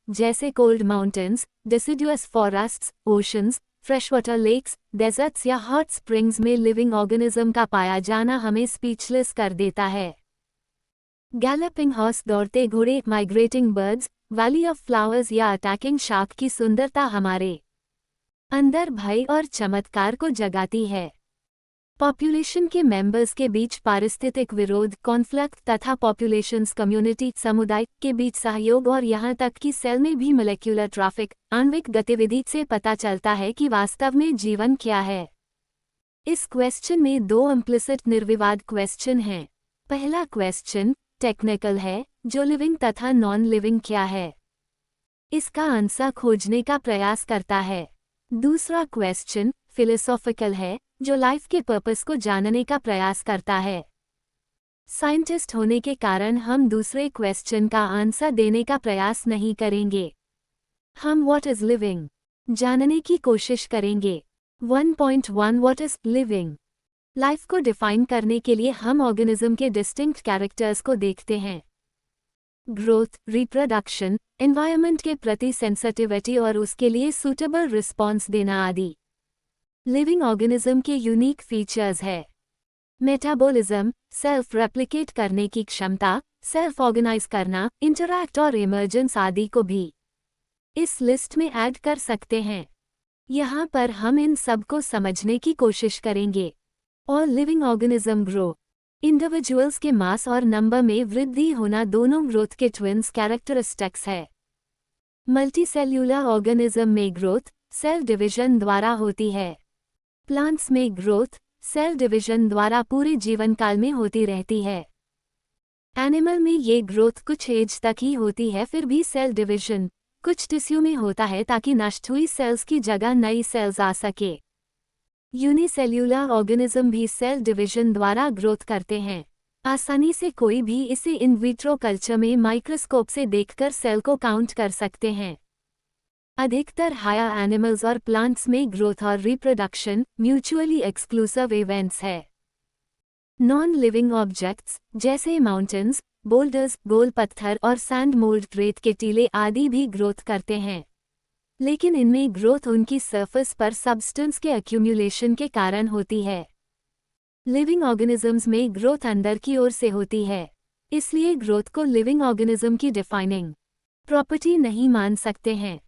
जैसे cold mountains, deciduous forests, oceans, freshwater lakes, deserts या hot springs में living organism का पाया जाना हमें स्पीचलेस कर देता है। गैलपिंग हॉर्स, दौड़ते घोड़े, migrating birds, valley of flowers या अटैकिंग शार्क की सुंदरता हमारे अंदर भय और चमत्कार को जगाती है। पॉपुलेशन के मेंबर्स के बीच पारिस्थितिक विरोध, कॉन्फ्लिक्ट तथा पॉपुलेशंस, कम्युनिटी, समुदाय के बीच सहयोग और यहाँ तक कि सेल में भी मोलेक्युलर ट्रैफिक, आणविक गतिविधि से पता चलता है कि वास्तव में जीवन क्या है। इस क्वेश्चन में दो इम्प्लिसिट निर्विवाद क्वेश्चन हैं। पहला क्वेश्चन टेक्निकल है, जो लिविंग तथा नॉन लिविंग क्या है, इसका आंसर खोजने का प्रयास करता है। दूसरा क्वेश्चन फिलोसॉफिकल है, जो लाइफ के पर्पस को जानने का प्रयास करता है। साइंटिस्ट होने के कारण हम दूसरे क्वेश्चन का आंसर देने का प्रयास नहीं करेंगे। हम व्हाट इज लिविंग जानने की कोशिश करेंगे। 1.1 व्हाट इज लिविंग लाइफ को डिफाइन करने के लिए हम ऑर्गेनिज्म के डिस्टिंक्ट कैरेक्टर्स को देखते हैं। ग्रोथ, रिप्रोडक्शन, एनवायरनमेंट के प्रति सेंसिटिविटी और उसके लिए सूटेबल रिस्पॉन्स देना आदि लिविंग ऑर्गेनिज्म के यूनिक फीचर्स है। मेटाबॉलिज्म, सेल्फ रेप्लिकेट करने की क्षमता, सेल्फ ऑर्गेनाइज करना, इंटरैक्ट और इमर्जेंस आदि को भी इस लिस्ट में ऐड कर सकते हैं। यहाँ पर हम इन सब को समझने की कोशिश करेंगे। और लिविंग ऑर्गेनिज्म ग्रो, इंडिविजुअल्स के मास और नंबर में वृद्धि होना दोनों ग्रोथ के ट्विन्स कैरेक्टरिस्टिक्स है। मल्टीसेल्यूलर ऑर्गेनिज्म में ग्रोथ सेल डिवीजन द्वारा होती है। प्लांट्स में ग्रोथ सेल डिवीजन द्वारा पूरे जीवन काल में होती रहती है। एनिमल में ये ग्रोथ कुछ एज तक ही होती है, फिर भी सेल डिवीजन कुछ टिश्यू में होता है ताकि नष्ट हुई सेल्स की जगह नई सेल्स आ सके। यूनिसेल्यूलर ऑर्गेनिज्म भी सेल डिवीजन द्वारा ग्रोथ करते हैं। आसानी से कोई भी इसे इन विट्रो कल्चर में माइक्रोस्कोप से देखकर सेल को काउंट कर सकते हैं। अधिकतर हायर एनिमल्स और प्लांट्स में ग्रोथ और रिप्रोडक्शन म्यूचुअली एक्सक्लूसिव इवेंट्स है। नॉन लिविंग ऑब्जेक्ट्स जैसे माउंटेन्स, बोल्डर्स, गोल पत्थर और सैंड मोल्ड, रेत के टीले आदि भी ग्रोथ करते हैं, लेकिन इनमें ग्रोथ उनकी सरफेस पर सब्सटेंस के एक्यूमुलेशन के कारण होती है। लिविंग ऑर्गेनिजम्स में ग्रोथ अंदर की ओर से होती है, इसलिए ग्रोथ को लिविंग ऑर्गेनिज्म की डिफाइनिंग प्रॉपर्टी नहीं मान सकते हैं।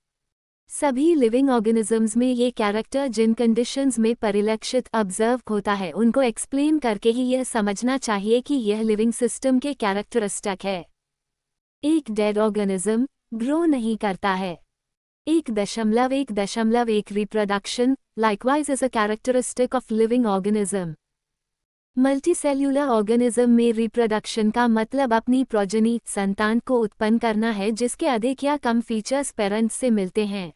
सभी लिविंग ऑर्गेनिजम्स में ये कैरेक्टर जिन कंडीशंस में परिलक्षित ऑब्जर्व होता है उनको एक्सप्लेन करके ही यह समझना चाहिए कि यह लिविंग सिस्टम के कैरेक्टरिस्टिक है। एक डेड ऑर्गेनिज्म ग्रो नहीं करता है। 1.1 reproduction likewise is a characteristic of living organism. Multicellular organism में रिप्रोडक्शन का मतलब अपनी प्रोजेनी संतान को उत्पन्न करना है जिसके अधिक या कम फीचर्स पेरेंट्स से मिलते हैं।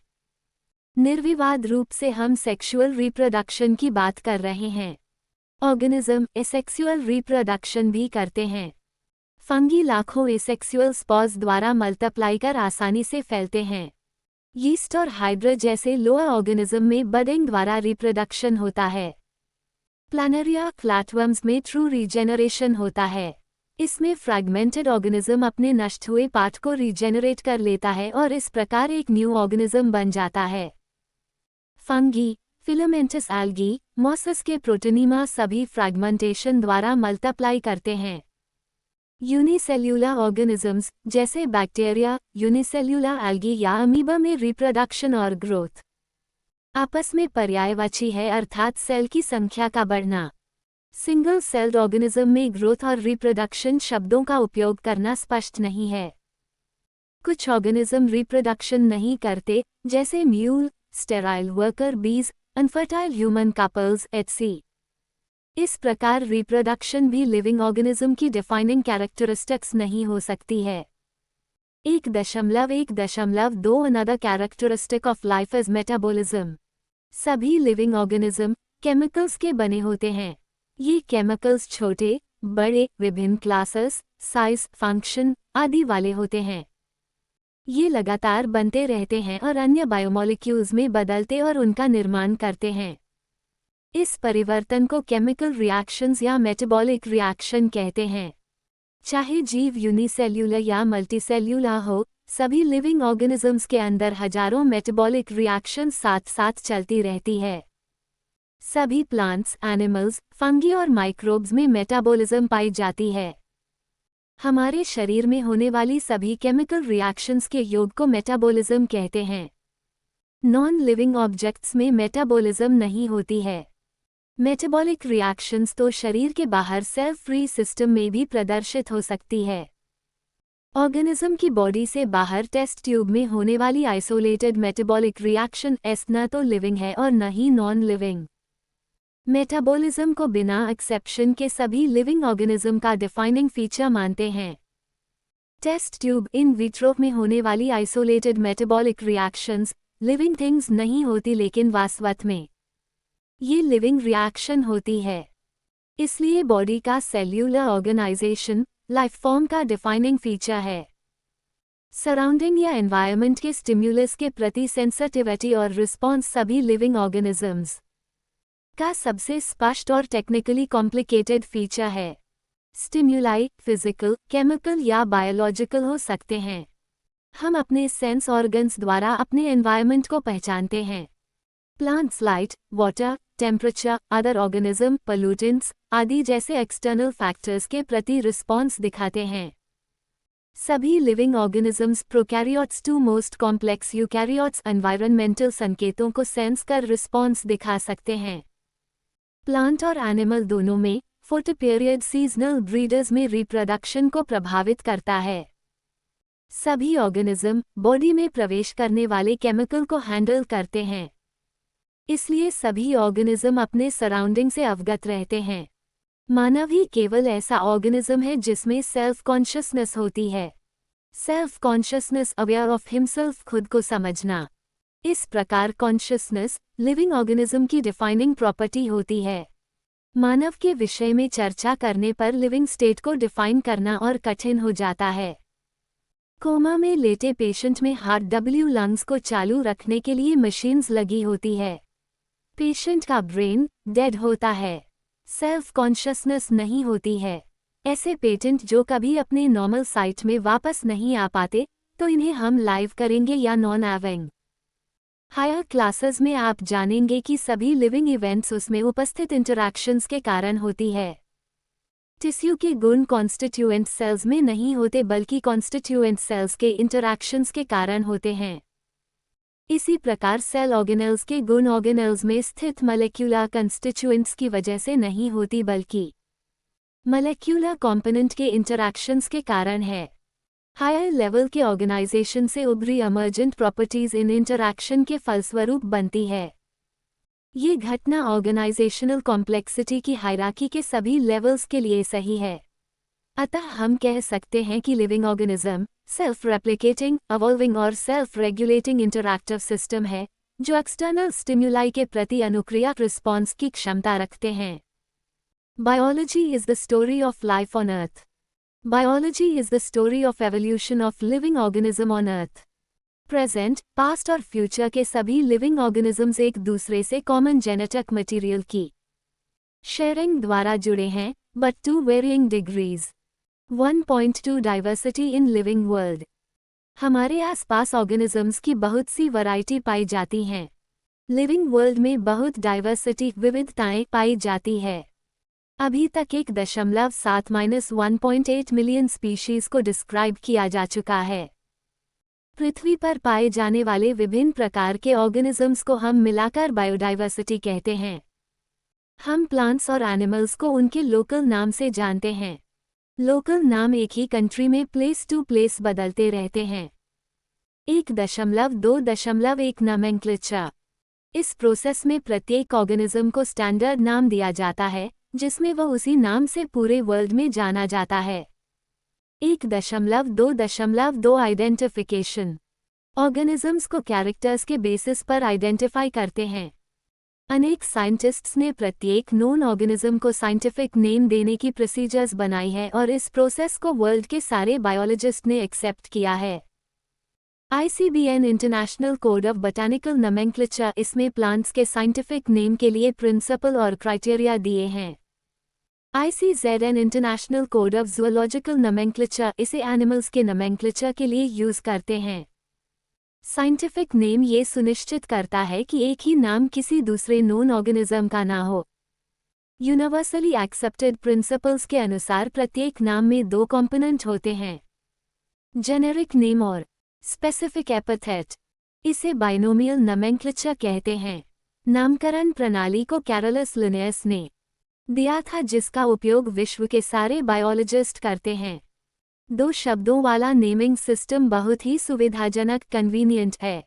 निर्विवाद रूप से हम सेक्सुअल रिप्रोडक्शन की बात कर रहे हैं। ऑर्गेनिज्म एसेक्सुअल रिप्रोडक्शन भी करते हैं। फंगी लाखों एसेक्सुअल स्पॉर्स द्वारा मल्टीप्लाई कर आसानी से फैलते हैं। यीस्ट और हाइड्रा जैसे लोअर ऑर्गेनिज्म में बडिंग द्वारा रिप्रोडक्शन होता है। प्लानेरिया फ्लैटवर्म्स में ट्रू रीजेनरेशन होता है। इसमें फ्रैगमेंटेड ऑर्गेनिज्म अपने नष्ट हुए पार्ट को रीजेनरेट कर लेता है और इस प्रकार एक न्यू ऑर्गेनिज्म बन जाता है। फंगी, फिलामेंटस एल्गी, मॉसस के प्रोटोनीमा सभी फ्रैगमेंटेशन द्वारा मल्टीप्लाई करते हैं। यूनिसेल्यूलर ऑर्गेनिजम्स जैसे बैक्टीरिया, यूनिसेल्यूलर एल्गी या अमीबा में रिप्रोडक्शन और ग्रोथ आपस में पर्यायवाची है, अर्थात सेल की संख्या का बढ़ना। सिंगल सेल्ड ऑर्गेनिज्म में ग्रोथ और रिप्रोडक्शन शब्दों का उपयोग करना स्पष्ट नहीं है। कुछ ऑर्गेनिज्म रिप्रोडक्शन नहीं करते, जैसे म्यूल, स्टेराइल वर्कर बीज, अनफर्टाइल ह्यूमन कपल्स एटसी। इस प्रकार रिप्रोडक्शन भी लिविंग ऑर्गेनिज्म की डिफाइनिंग कैरेक्टरिस्टिक्स नहीं हो सकती है। 1.2 another characteristic of life is metabolism. सभी लिविंग ऑर्गेनिज्म केमिकल्स के बने होते हैं। ये केमिकल्स छोटे, बड़े, विभिन्न क्लासेस, साइज, फंक्शन आदि वाले होते हैं। ये लगातार बनते रहते हैं और अन्य बायोमोलिक्यूल्स में बदलते और उनका निर्माण करते हैं। इस परिवर्तन को केमिकल रिएक्शंस या मेटाबॉलिक रिएक्शन कहते हैं। चाहे जीव यूनिसेल्यूलर या मल्टीसेल्यूलर हो, सभी लिविंग ऑर्गेनिजम्स के अंदर हजारों मेटाबॉलिक रिएक्शन साथ साथ चलती रहती है। सभी प्लांट्स, एनिमल्स, फंगी और माइक्रोब्स में मेटाबॉलिज्म पाई जाती है। हमारे शरीर में होने वाली सभी केमिकल रिएक्शंस के योग को मेटाबॉलिज्म कहते हैं। नॉन लिविंग ऑब्जेक्ट्स में मेटाबॉलिज्म नहीं होती है। मेटाबॉलिक रिएक्शंस तो शरीर के बाहर सेल फ्री सिस्टम में भी प्रदर्शित हो सकती है। ऑर्गेनिज्म की बॉडी से बाहर टेस्ट ट्यूब में होने वाली आइसोलेटेड मेटाबॉलिक रिएक्शन न तो लिविंग है और न ही नॉन लिविंग। मेटाबॉलिज्म को बिना एक्सेप्शन के सभी लिविंग ऑर्गेनिज्म का डिफाइनिंग फीचर मानते हैं। टेस्ट ट्यूब इन विट्रो में होने वाली isolated metabolic reactions living things नहीं होती, लेकिन वास्तव में ये लिविंग रिएक्शन होती है। इसलिए बॉडी का सेल्यूलर ऑर्गेनाइजेशन लाइफ फॉर्म का डिफाइनिंग फीचर है। सराउंडिंग या एनवायरनमेंट के स्टिम्युलस के प्रति सेंसिटिविटी और रिस्पॉन्स सभी लिविंग ऑर्गेनिजम्स का सबसे स्पष्ट और टेक्निकली कॉम्प्लिकेटेड फीचर है। स्टिम्युलाई फिजिकल, केमिकल या बायोलॉजिकल हो सकते हैं। हम अपने सेंस ऑर्गन्स द्वारा अपने एनवायरनमेंट को पहचानते हैं। Plants light, water, temperature, other organism, pollutants आदि जैसे एक्सटर्नल फैक्टर्स के प्रति रिस्पॉन्स दिखाते हैं। सभी living organisms prokaryotes to most complex eukaryotes environmental संकेतों को सेंस कर रिस्पॉन्स दिखा सकते हैं। प्लांट और एनिमल दोनों में फोटोपीरियड सीजनल ब्रीडर्स में रिप्रोडक्शन को प्रभावित करता है। सभी ऑर्गेनिज्म बॉडी में प्रवेश करने वाले केमिकल को हैंडल करते हैं, इसलिए सभी ऑर्गेनिज्म अपने सराउंडिंग से अवगत रहते हैं। मानव ही केवल ऐसा ऑर्गेनिज्म है जिसमें सेल्फ कॉन्शियसनेस होती है। Self consciousness aware of himself, खुद को समझना। इस प्रकार कॉन्शियसनेस लिविंग ऑर्गेनिज्म की डिफाइनिंग प्रॉपर्टी होती है। मानव के विषय में चर्चा करने पर लिविंग स्टेट को डिफाइन करना और कठिन हो जाता है। कोमा में लेटे पेशेंट में हार्ट लंग्स को चालू रखने के लिए मशीन्स लगी होती है। पेशेंट का ब्रेन डेड होता है, सेल्फ कॉन्शियसनेस नहीं होती है। ऐसे पेशेंट जो कभी अपने नॉर्मल साइट में वापस नहीं आ पाते, तो इन्हें हम लाइव करेंगे या नॉन लिविंग। हायर क्लासेस में आप जानेंगे कि सभी लिविंग इवेंट्स उसमें उपस्थित इंटरैक्शंस के कारण होती है। टिश्यू के गुण कॉन्स्टिट्यूएंट सेल्स में नहीं होते, बल्कि कॉन्स्टिट्यूएंट सेल्स के इंटरैक्शंस के कारण होते हैं। इसी प्रकार सेल ऑर्गेनेल्स के गुण ऑर्गेनेल्स में स्थित मॉलिक्यूलर कंस्टिट्यूएंट्स की वजह से नहीं होती, बल्कि मॉलिक्यूलर कंपोनेंट के इंटरैक्शंस के कारण है। हायर लेवल के ऑर्गेनाइजेशन से उभरी इमर्जेंट प्रॉपर्टीज इन इंटरैक्शन के फलस्वरूप बनती है। ये घटना ऑर्गेनाइजेशनल कॉम्प्लेक्सिटी की हायरार्की के सभी लेवल्स के लिए सही है। अतः हम कह सकते हैं कि लिविंग ऑर्गेनिज्म सेल्फ रेप्लिकेटिंग, अवॉल्विंग और सेल्फ रेगुलेटिंग इंटरैक्टिव सिस्टम है, जो एक्सटर्नल स्टिम्युलाई के प्रति अनुक्रिया रिस्पॉन्स की क्षमता रखते हैं। Biology is the story of life on earth. Biology is the story of evolution of living organism on earth. Present, past और फ्यूचर के सभी लिविंग ऑर्गेनिजम्स एक दूसरे से कॉमन जेनेटिक मटेरियल की शेयरिंग द्वारा जुड़े हैं, but to varying degrees. 1.2 diversity in living world. हमारे आसपास ऑर्गेनिजम्स की बहुत सी वैरायटी पाई जाती हैं। लिविंग वर्ल्ड में बहुत डाइवर्सिटी विविधताएं पाई जाती है। अभी तक 1.7-1.8 मिलियन स्पीशीज को डिस्क्राइब किया जा चुका है। पृथ्वी पर पाए जाने वाले विभिन्न प्रकार के ऑर्गेनिजम्स को हम मिलाकर बायोडाइवर्सिटी कहते हैं। हम प्लांट्स और एनिमल्स को उनके लोकल नाम से जानते हैं। लोकल नाम एक ही कंट्री में प्लेस टू प्लेस बदलते रहते हैं। 1.2.1 नोमेनक्लेचर। इस प्रोसेस में प्रत्येक ऑर्गेनिज्म को स्टैंडर्ड नाम दिया जाता है, जिसमें वह उसी नाम से पूरे वर्ल्ड में जाना जाता है। 1.2.2 आइडेंटिफिकेशन। ऑर्गेनिजम्स को कैरेक्टर्स के बेसिस पर आइडेंटिफाई करते हैं। अनेक साइंटिस्ट्स ने प्रत्येक नोन ऑर्गेनिज्म को साइंटिफिक नेम देने की प्रोसीजर्स बनाई है और इस प्रोसेस को वर्ल्ड के सारे बायोलॉजिस्ट ने एक्सेप्ट किया है। ICBN international code of botanical nomenclature इसमें प्लांट्स के साइंटिफिक नेम के लिए प्रिंसिपल और क्राइटेरिया दिए हैं। ICZN international code of zoological nomenclature इसे एनिमल्स के नोमेनक्लेचर के लिए यूज करते हैं। साइंटिफिक नेम ये सुनिश्चित करता है कि एक ही नाम किसी दूसरे नोन ऑर्गेनिज्म का ना हो। यूनिवर्सली एक्सेप्टेड प्रिंसिपल्स के अनुसार प्रत्येक नाम में दो कंपोनेंट होते हैं, जेनेरिक नेम और स्पेसिफिक एपिथेट। इसे बाइनोमियल नोमेनक्लेचर कहते हैं। नामकरण प्रणाली को कैरोलस लिनेयस ने दिया था, जिसका उपयोग विश्व के सारे बायोलॉजिस्ट करते हैं। दो शब्दों वाला नेमिंग सिस्टम बहुत ही सुविधाजनक कन्वीनियंट है।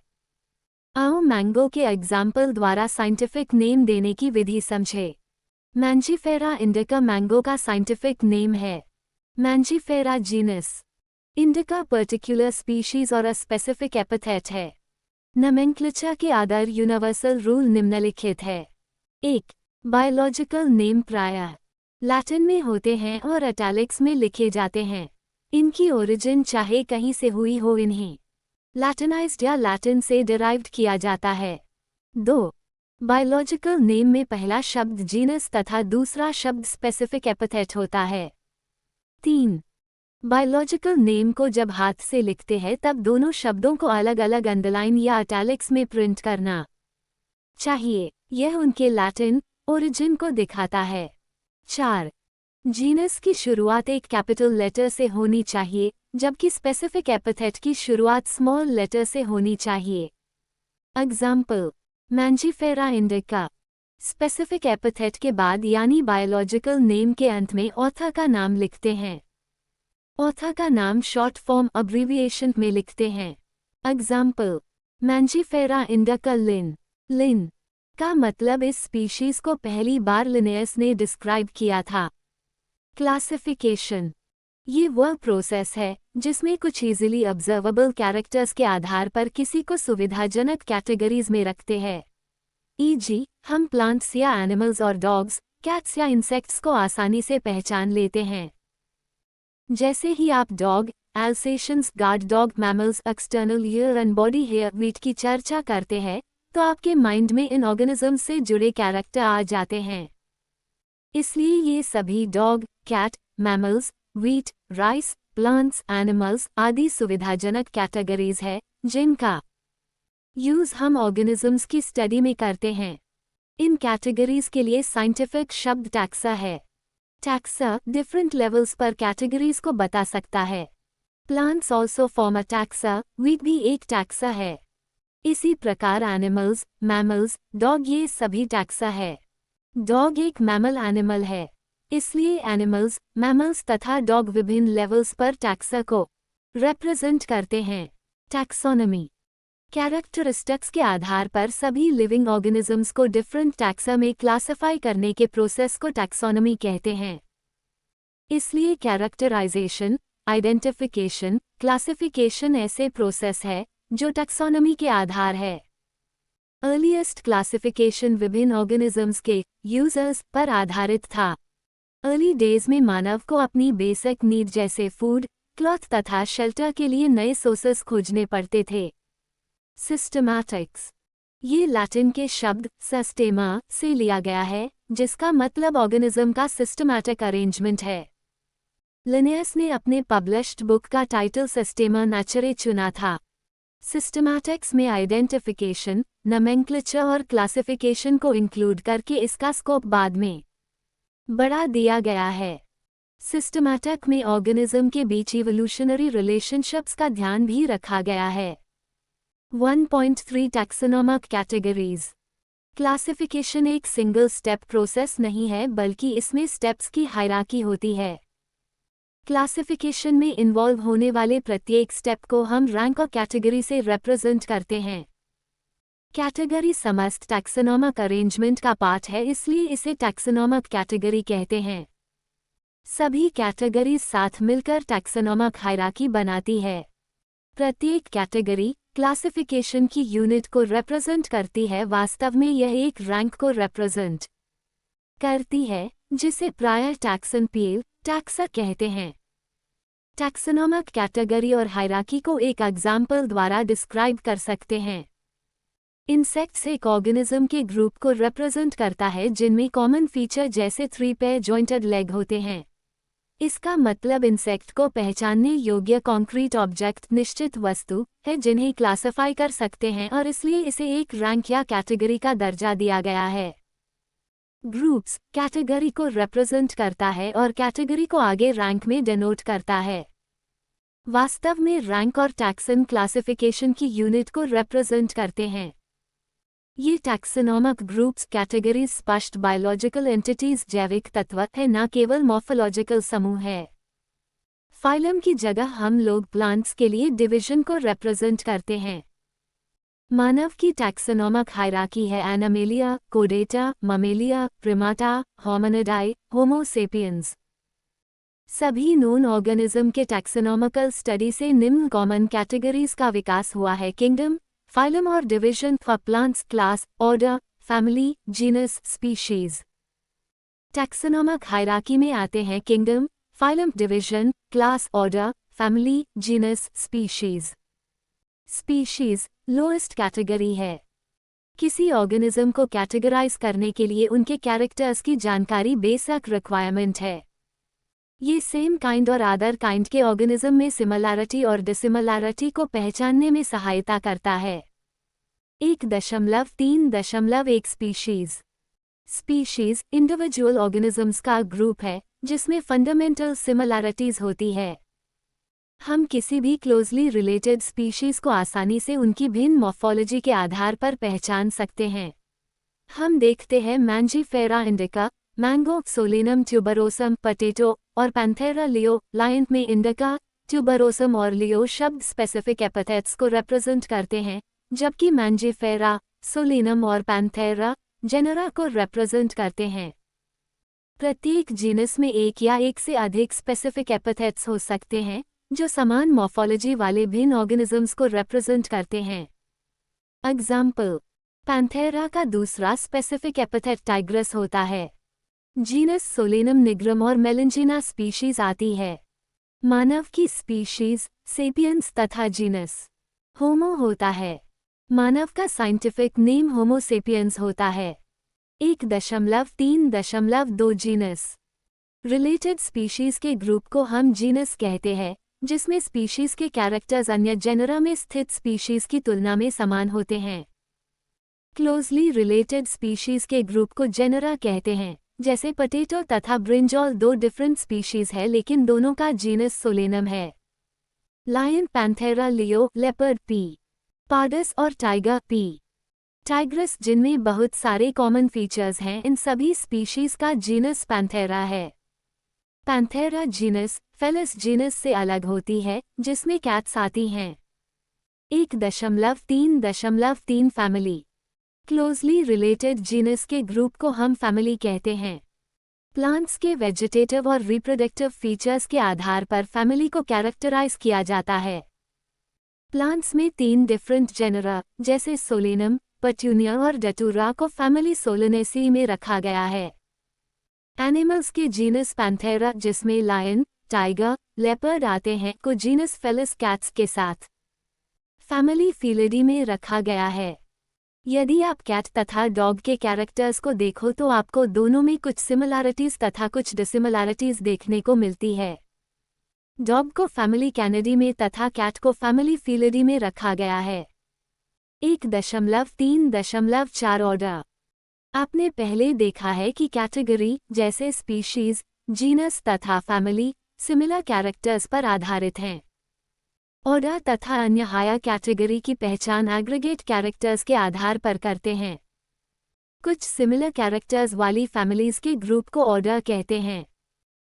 आओ मैंगो के एग्जाम्पल द्वारा साइंटिफिक नेम देने की विधि समझे। मैंजीफेरा इंडिका मैंगो का साइंटिफिक नेम है। Mangifera genus. Indica particular species और अ स्पेसिफिक एपिथेट है। नोमेनक्लेचर के आधार यूनिवर्सल रूल निम्नलिखित है। 1. बायोलॉजिकल नेम प्रायः लैटिन में होते हैं और इटैलिक्स में लिखे जाते हैं। इनकी ओरिजिन चाहे कहीं से हुई हो, इन्हें लैटिनाइज्ड या लैटिन से डिराइव्ड किया जाता है। 2. बायोलॉजिकल नेम में पहला शब्द जीनस तथा दूसरा शब्द स्पेसिफिक एपिथेट होता है। 3. बायोलॉजिकल नेम को जब हाथ से लिखते हैं तब दोनों शब्दों को अलग अलग अंडरलाइन या इटैलिक्स में प्रिंट करना चाहिए। यह उनके लैटिन ओरिजिन को दिखाता है। 4. जीनस की शुरुआत एक कैपिटल लेटर से होनी चाहिए, जबकि स्पेसिफिक एपिथेट की शुरुआत स्मॉल लेटर से होनी चाहिए। Example: Mangifera indica. Specific epithet के बाद यानी बायोलॉजिकल नेम के अंत में ऑथर का नाम लिखते हैं। ऑथर का नाम शॉर्ट फॉर्म अब्रीविएशन में लिखते हैं। Example: Mangifera indica Linn. Linn का मतलब इस स्पीशीज को पहली बार लिनेयस ने डिस्क्राइब किया था। क्लासिफिकेशन ये वह प्रोसेस है जिसमें कुछ इजीली ऑब्जर्वेबल कैरेक्टर्स के आधार पर किसी को सुविधाजनक कैटेगरीज में रखते हैं। ई.जी. हम प्लांट्स या एनिमल्स और डॉग्स, कैट्स या इंसेक्ट्स को आसानी से पहचान लेते हैं। जैसे ही आप dog, Alsatians, guard dog, mammals, external ear and body hair वीट की चर्चा करते हैं तो आपके माइंड में इन ऑर्गेनिज्म से जुड़े कैरेक्टर आ जाते हैं। इसलिए ये सभी dog, cat, mammals, wheat, rice, plants, animals आदि सुविधाजनक कैटेगरीज है जिनका यूज हम ऑर्गेनिजम्स की स्टडी में करते हैं। इन कैटेगरीज के लिए साइंटिफिक शब्द टैक्सा है। टैक्सा डिफरेंट लेवल्स पर कैटेगरीज को बता सकता है। Plants also form a taxa, wheat भी एक टैक्सा है। इसी प्रकार एनिमल्स, मैमल्स, डॉग ये सभी टैक्सा है। डॉग एक मैमल एनिमल है, इसलिए एनिमल्स, मैमल्स तथा डॉग विभिन्न लेवल्स पर टैक्सा को रिप्रेजेंट करते हैं। टैक्सोनॉमी कैरेक्टरिस्टिक्स के आधार पर सभी लिविंग ऑर्गेनिजम्स को डिफरेंट टैक्सा में क्लासिफाई करने के प्रोसेस को टैक्सोनॉमी कहते हैं। इसलिए कैरेक्टराइजेशन, आइडेंटिफिकेशन, क्लासिफिकेशन ऐसे प्रोसेस है जो टैक्सोनॉमी के आधार है। अर्लीस्ट क्लासिफिकेशन विभिन्न ऑर्गेनिजम्स के यूजर्स पर आधारित था। अर्ली डेज में मानव को अपनी बेसिक नीड जैसे फूड, क्लॉथ तथा शेल्टर के लिए नए सोर्सेस खोजने पड़ते थे। सिस्टमैटिक्स ये लैटिन के शब्द सिस्टेमा से लिया गया है, जिसका मतलब ऑर्गेनिज्म का सिस्टमैटिक अरेंजमेंट है। लिनेयस ने अपने पब्लिश्ड बुक का टाइटल सिस्टेमा नेचुरे चुना था। सिस्टमैटिक्स में आइडेंटिफिकेशन, नोमेनक्लेचर और क्लासिफिकेशन को इंक्लूड करके इसका स्कोप बाद में बढ़ा दिया गया है। सिस्टमैटिक में ऑर्गेनिज्म के बीच इवोल्यूशनरी रिलेशनशिप्स का ध्यान भी रखा गया है। 1.3 टैक्सोनॉमिक कैटेगरीज। क्लासिफिकेशन एक सिंगल स्टेप प्रोसेस नहीं है, बल्कि इसमें स्टेप्स की हायरार्की होती है। क्लासिफिकेशन में इन्वॉल्व होने वाले प्रत्येक स्टेप को हम रैंक और कैटेगरी से रिप्रेजेंट करते हैं। कैटेगरी समस्त टैक्सोनॉमिक अरेंजमेंट का पार्ट है, इसलिए इसे टैक्सोनॉमिक कैटेगरी कहते हैं। सभी कैटेगरीज साथ मिलकर टैक्सोनॉमिक हायरार्की बनाती है। प्रत्येक कैटेगरी क्लासिफिकेशन की यूनिट को रिप्रेजेंट करती है। वास्तव में यह एक रैंक को रिप्रेजेंट करती है, जिसे प्रायर टैक्सन पील टैक्सा कहते हैं। टैक्सोनॉमिक कैटेगरी और हायरार्की को एक एग्जाम्पल द्वारा डिस्क्राइब कर सकते हैं। इंसेक्ट्स एक ऑर्गेनिज्म के ग्रुप को रिप्रेजेंट करता है जिनमें कॉमन फीचर जैसे 3 पेयर जॉइंटेड लेग होते हैं। इसका मतलब इंसेक्ट को पहचानने योग्य कॉन्क्रीट ऑब्जेक्ट निश्चित वस्तु है जिन्हें क्लासिफाई कर सकते हैं और इसलिए इसे एक रैंक या कैटेगरी का दर्जा दिया गया है। ग्रुप्स कैटेगरी को रिप्रेजेंट करता है और कैटेगरी को आगे रैंक में डिनोट करता है। वास्तव में रैंक और टैक्सन क्लासिफिकेशन की यूनिट को रिप्रेजेंट करते हैं। ये टैक्सोनॉमिक ग्रुप्स कैटेगरीज स्पष्ट बायोलॉजिकल एंटिटीज जैविक तत्व है, न केवल मॉर्फोलॉजिकल समूह है। फाइलम की जगह हम लोग प्लांट्स के लिए डिवीजन को रिप्रेजेंट करते हैं। मानव की टैक्सोनॉमिक हायरार्की है एनामेलिया, कोडेटा, ममेलिया, प्रिमाटा, होमिनिडाई, होमो सेपियंस। सभी नोन ऑर्गेनिज्म के टैक्सोनॉमिकल स्टडी से निम्न कॉमन कैटेगरीज का विकास हुआ है: किंगडम, फाइलम और division for plants, class, order, family, genus, species. Taxonomic hierarchy में आते हैं kingdom, phylum, division, class, order, family, genus, species. Species lowest category है। किसी ऑर्गेनिज्म को कैटेगराइज करने के लिए उनके कैरेक्टर्स की जानकारी बेसिक रिक्वायरमेंट है। ये सेम काइंड और अदर काइंड के ऑर्गेनिज्म में सिमिलैरिटी और डिसिमिलैरिटी को पहचानने में सहायता करता है। 1.3.1 स्पीशीज इंडिविजुअल ऑर्गेनिजम्स का ग्रुप है जिसमें फंडामेंटल सिमिलैरिटीज होती है। हम किसी भी क्लोजली रिलेटेड स्पीशीज को आसानी से उनकी भिन्न मॉर्फोलॉजी के आधार पर पहचान सकते हैं। हम देखते हैं Mangifera indica, mango, Solanum tuberosum, potato और पैंथेरा लियो। लायन में इंडिका, ट्यूबरोसम और लियो शब्द स्पेसिफिक एपिथेट्स को रिप्रेजेंट करते हैं, जबकि मैंजीफेरा, सोलेनम और पैंथेरा जेनरा को रिप्रेजेंट करते हैं। प्रत्येक जीनस में एक या एक से अधिक स्पेसिफिक एपिथेट्स हो सकते हैं जो समान मॉर्फोलॉजी वाले भिन्न ऑर्गेनिजम्स को रिप्रेजेंट करते हैं। एग्जाम्पल, पैंथेरा का दूसरा स्पेसिफिक एपिथेट टाइग्रस होता है। जीनस सोलेनम, निग्रम और मेलेंजिना स्पीशीज आती है। मानव की स्पीशीज सेपियंस तथा जीनस होमो होता है। मानव का साइंटिफिक नेम होमो सेपियंस होता है। 1.3.2 जीनस रिलेटेड स्पीशीज के ग्रुप को हम जीनस कहते हैं, जिसमें स्पीशीज के कैरेक्टर्स अन्य जेनरा में स्थित स्पीशीज की तुलना में समान होते हैं। क्लोजली रिलेटेड स्पीशीज के ग्रुप को जेनरा कहते हैं, जैसे पोटैटो तथा ब्रिंजॉल दो डिफरेंट स्पीशीज है लेकिन दोनों का जीनस सोलेनम है। लायन, पैंथेरा, लियो, लेपर्ड, पी, पार्डस और टाइगर, पी, टाइग्रस, जिनमें बहुत सारे कॉमन फीचर्स हैं, इन सभी स्पीशीज का जीनस पैंथेरा है। पैंथेरा जीनस फेलिस जीनस से अलग होती है, जिसमें कैट्स आती हैं। 1.3.3 फैमिली क्लोजली रिलेटेड जीनस के ग्रुप को हम फैमिली कहते हैं। प्लांट्स के वेजिटेटिव और रिप्रोडक्टिव फीचर्स के आधार पर फैमिली को कैरेक्टराइज किया जाता है। प्लांट्स में 3 डिफरेंट जेनरा जैसे सोलेनम, पेटूनिया और डेटूरा को फैमिली सोलेनेसी में रखा गया है। एनिमल्स के जीनस पैंथेरा, जिसमें लायन, टाइगर, लेपर्ड आते हैं, को जीनस फेलिस कैट्स के साथ फैमिली फेलिडी में रखा गया है। यदि आप कैट तथा डॉग के कैरेक्टर्स को देखो तो आपको दोनों में कुछ सिमिलैरिटीज तथा कुछ डिसिमिलैरिटीज देखने को मिलती है। डॉग को फैमिली कैनिडी में तथा कैट को फैमिली फेलिडी में रखा गया है। 1.3.4 ऑर्डर आपने पहले देखा है कि कैटेगरी जैसे स्पीशीज, जीनस तथा फैमिली सिमिलर कैरेक्टर्स पर आधारित हैं। ऑर्डर तथा अन्य हायर कैटेगरी की पहचान एग्रीगेट कैरेक्टर्स के आधार पर करते हैं। कुछ सिमिलर कैरेक्टर्स वाली फैमिलीज के ग्रुप को ऑर्डर कहते हैं।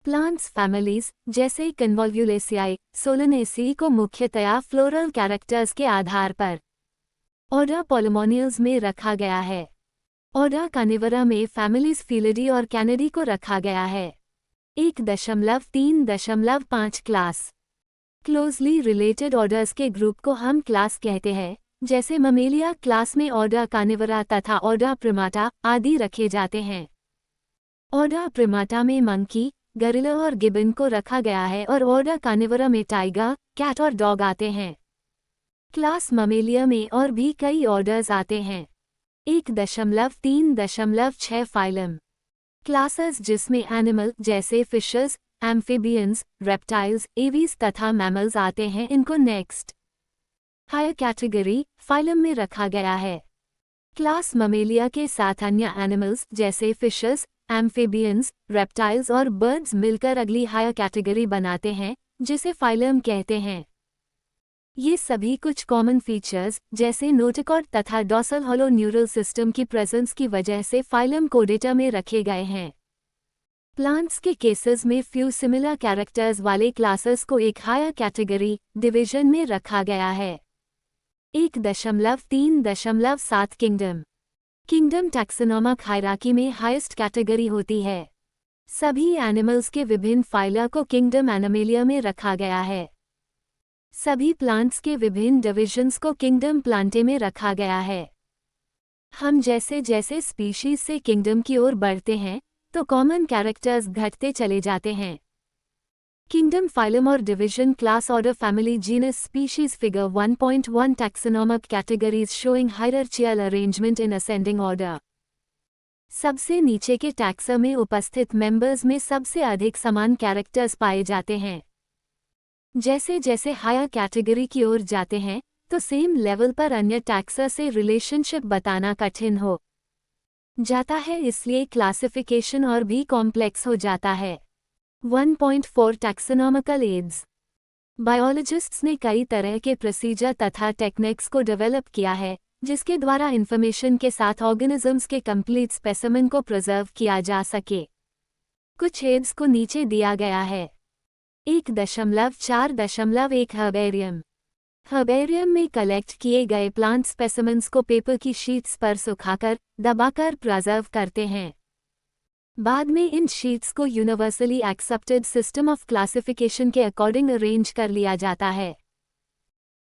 प्लांट्स फैमिलीज जैसे कन्वोल्वुलेसियाई, सोलेनेसी को मुख्यतया फ्लोरल कैरेक्टर्स के आधार पर ऑर्डर पोलेमोनियल्स में रखा गया है। ऑर्डर कार्निवोरा में फैमिलीज फेलिडी और कैनिडी को रखा गया है। 1.3.5 क्लास क्लोजली रिलेटेड ऑर्डर्स के ग्रुप को हम क्लास कहते हैं, जैसे ममेलिया क्लास में ऑर्डर कार्निवोरा तथा ऑर्डर प्रिमाटा आदि रखे जाते हैं। ऑर्डर प्रिमाटा में मंकी, गरिला और गिबन को रखा गया है और ऑर्डर कार्निवोरा में टाइगर, कैट और डॉग आते हैं। क्लास ममेलिया में और भी कई ऑर्डर्स आते हैं। 1.3.6 फाइलम क्लासेस जिसमें एनिमल जैसे फिशेस, एम्फीबियंस, रेप्टाइल्स, एवीज तथा मैमल्स आते हैं, इनको नेक्स्ट हायर कैटेगरी फाइलम में रखा गया है। क्लास ममेलिया के साथ अन्य एनिमल्स जैसे फिशेस, एम्फीबियंस, रेप्टाइल्स और बर्ड्स मिलकर अगली हायर कैटेगरी बनाते हैं, जिसे फाइलम कहते हैं। ये सभी कुछ कॉमन फीचर्स जैसे नोटोकॉर्ड तथा डॉर्सल हॉलो न्यूरल सिस्टम की प्रेजेंस की वजह से फाइलम कोडेटा में रखे गए हैं। प्लांट्स के केसेस में फ्यू सिमिलर कैरेक्टर्स वाले क्लासेस को एक हायर कैटेगरी डिवीजन में रखा गया है। 1.3.7 किंगडम टैक्सोनॉमिक हायरार्की में हाईएस्ट कैटेगरी होती है। सभी एनिमल्स के विभिन्न फाइला को किंगडम एनिमलिया में रखा गया है। सभी प्लांट्स के विभिन्न डिविजन्स को किंगडम प्लांटे में रखा गया है। हम जैसे जैसे स्पीशीज से किंगडम की ओर बढ़ते हैं तो कॉमन कैरेक्टर्स घटते चले जाते हैं। किंगडम फाइलम और division class order family genus species figure 1.1 taxonomic categories showing hierarchical arrangement in ascending order. सबसे नीचे के टैक्सा में उपस्थित मेंबर्स में सबसे अधिक समान कैरेक्टर्स पाए जाते हैं। जैसे जैसे हायर कैटेगरी की ओर जाते हैं तो सेम लेवल पर अन्य टैक्सा से रिलेशनशिप बताना कठिन हो जाता है, इसलिए क्लासिफिकेशन और भी कॉम्प्लेक्स हो जाता है। 1.4 टैक्सोनॉमिकल एड्स। बायोलॉजिस्ट्स ने कई तरह के प्रोसीजर तथा टेक्निक्स को डेवलप किया है जिसके द्वारा इंफॉर्मेशन के साथ ऑर्गेनिजम्स के कंप्लीट स्पेसिमेन को प्रिजर्व किया जा सके। कुछ एड्स को नीचे दिया गया है। 1.4.1 हर्बेरियम। हर्बेरियम में कलेक्ट किए गए प्लांट स्पेसिमेंस को पेपर की शीट्स पर सुखाकर दबाकर प्रिजर्व करते हैं। बाद में इन शीट्स को universally accepted system of classification के अकॉर्डिंग अरेंज कर लिया जाता है।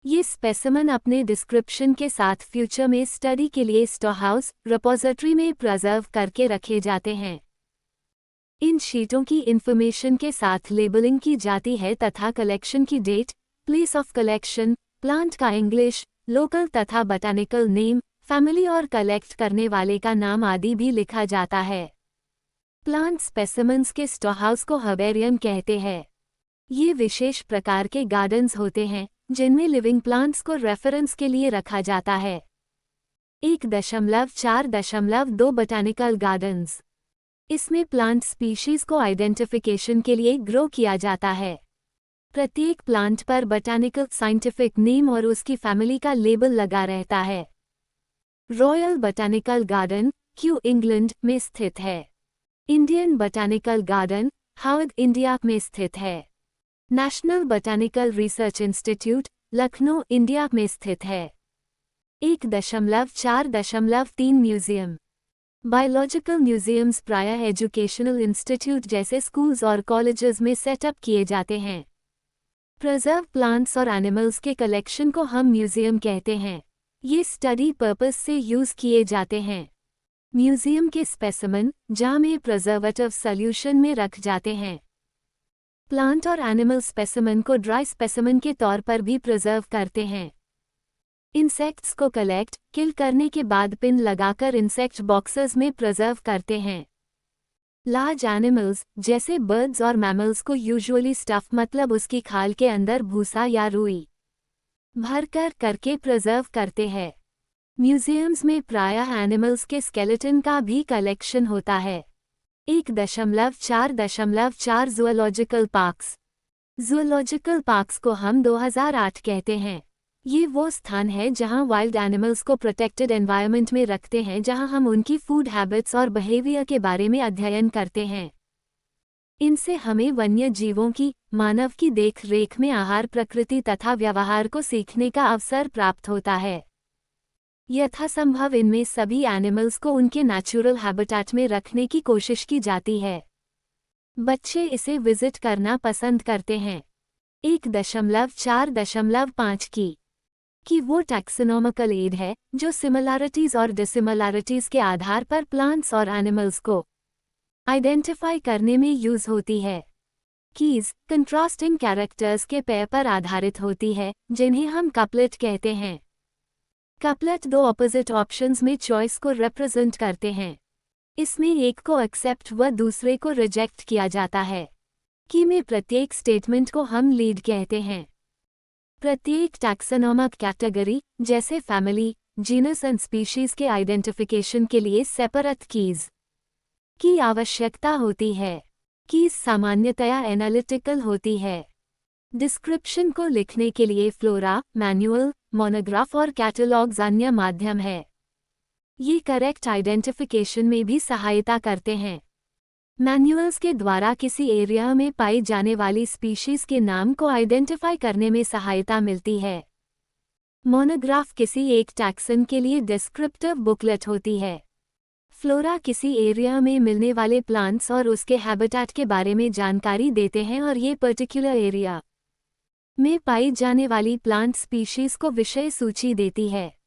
ये स्पेसिमेन अपने डिस्क्रिप्शन के साथ फ्यूचर में स्टडी के लिए स्टोरहाउस रिपोजिटरी में प्रिजर्व करके रखे जाते हैं। इन शीटों की इंफॉर्मेशन के साथ लेबलिंग की जाती है तथा कलेक्शन की date, place of collection, plant का इंग्लिश, लोकल तथा बॉटैनिकल नेम, फैमिली और कलेक्ट करने वाले का नाम आदि भी लिखा जाता है। प्लांट स्पेसिमेंस के स्टोरहाउस को हर्बेरियम कहते हैं। ये विशेष प्रकार के गार्डन्स होते हैं जिनमें लिविंग प्लांट्स को रेफरेंस के लिए रखा जाता है। 1.4.2 बॉटैनिकल गार्डन्स। इसमें प्लांट स्पीशीज को आइडेंटिफिकेशन के लिए ग्रो किया जाता है। प्रत्येक प्लांट पर बॉटैनिकल साइंटिफिक नेम और उसकी फैमिली का लेबल लगा रहता है। Royal botanical garden Kew England में स्थित है। Indian botanical garden Howrah India में स्थित है। National botanical research institute Lucknow India में स्थित है। 1.4.3 म्यूजियम। बायोलॉजिकल म्यूजियम्स प्रायः एजुकेशनल इंस्टीट्यूट जैसे स्कूल्स और कॉलेजेस में सेटअप किए जाते हैं। प्रिजर्व प्लांट्स और एनिमल्स के कलेक्शन को हम म्यूजियम कहते हैं। ये स्टडी पर्पस से यूज किए जाते हैं। म्यूजियम के स्पेसिमेन जाम में प्रिजर्वेटिव सॉल्यूशन में रख जाते हैं। प्लांट और एनिमल स्पेसिमेन को ड्राई स्पेसिमेन के तौर पर भी प्रिजर्व करते हैं। इंसेक्ट्स को कलेक्ट, किल करने के बाद पिन लगाकर इंसेक्ट बॉक्सेस में प्रिजर्व करते हैं। लार्ज एनिमल्स जैसे बर्ड्स और मैमल्स को यूजुअली स्टफ मतलब उसकी खाल के अंदर भूसा या रुई भरकर करके प्रिजर्व करते हैं। म्यूजियम्स में प्रायः एनिमल्स के स्केलेटन का भी कलेक्शन होता है। 1.4.4 जूलॉजिकल पार्क्स। जूलॉजिकल पार्क्स को हम 2008 कहते हैं। ये वो स्थान है जहां वाइल्ड एनिमल्स को प्रोटेक्टेड एनवायरनमेंट में रखते हैं, जहां हम उनकी फूड हैबिट्स और बिहेवियर के बारे में अध्ययन करते हैं। इनसे हमें वन्य जीवों की, मानव की देख रेख में आहार, प्रकृति तथा व्यवहार को सीखने का अवसर प्राप्त होता है। यथासंभव इनमें सभी एनिमल्स को उनके नेचुरल हैबिटेट में रखने की कोशिश की जाती है। बच्चे इसे विजिट करना पसंद करते हैं। 1.4.5 की वो टैक्सोनॉमिकल एड है जो सिमिलैरिटीज और डिसिमिलैरिटीज के आधार पर प्लांट्स और एनिमल्स को आइडेंटिफाई करने में यूज होती है। कीज कंट्रास्टिंग कैरेक्टर्स के पेयर पर आधारित होती है, जिन्हें हम कपलेट कहते हैं। कपलेट दो ऑपोजिट ऑप्शंस में चॉइस को रिप्रेजेंट करते हैं। इसमें एक को एक्सेप्ट व दूसरे को रिजेक्ट किया जाता है। की में प्रत्येक स्टेटमेंट को हम लीड कहते हैं। प्रत्येक टैक्सोनॉमिक कैटेगरी जैसे फैमिली, जीनस एंड स्पीशीज के आइडेंटिफिकेशन के लिए सेपरेट कीज की आवश्यकता होती है। कीज सामान्यतया एनालिटिकल होती है। डिस्क्रिप्शन को लिखने के लिए फ्लोरा, मैनुअल, मोनोग्राफ और कैटलॉग्स अन्य माध्यम है। ये करेक्ट आइडेंटिफिकेशन में भी सहायता करते हैं। मैनुअल्स के द्वारा किसी एरिया में पाई जाने वाली स्पीशीज के नाम को आइडेंटिफाई करने में सहायता मिलती है। मोनोग्राफ किसी एक टैक्सन के लिए डिस्क्रिप्टिव बुकलेट होती है। फ्लोरा किसी एरिया में मिलने वाले प्लांट्स और उसके हैबिटेट के बारे में जानकारी देते हैं और ये पर्टिकुलर एरिया में पाई जाने वाली प्लांट स्पीशीज को विषय सूची देती है।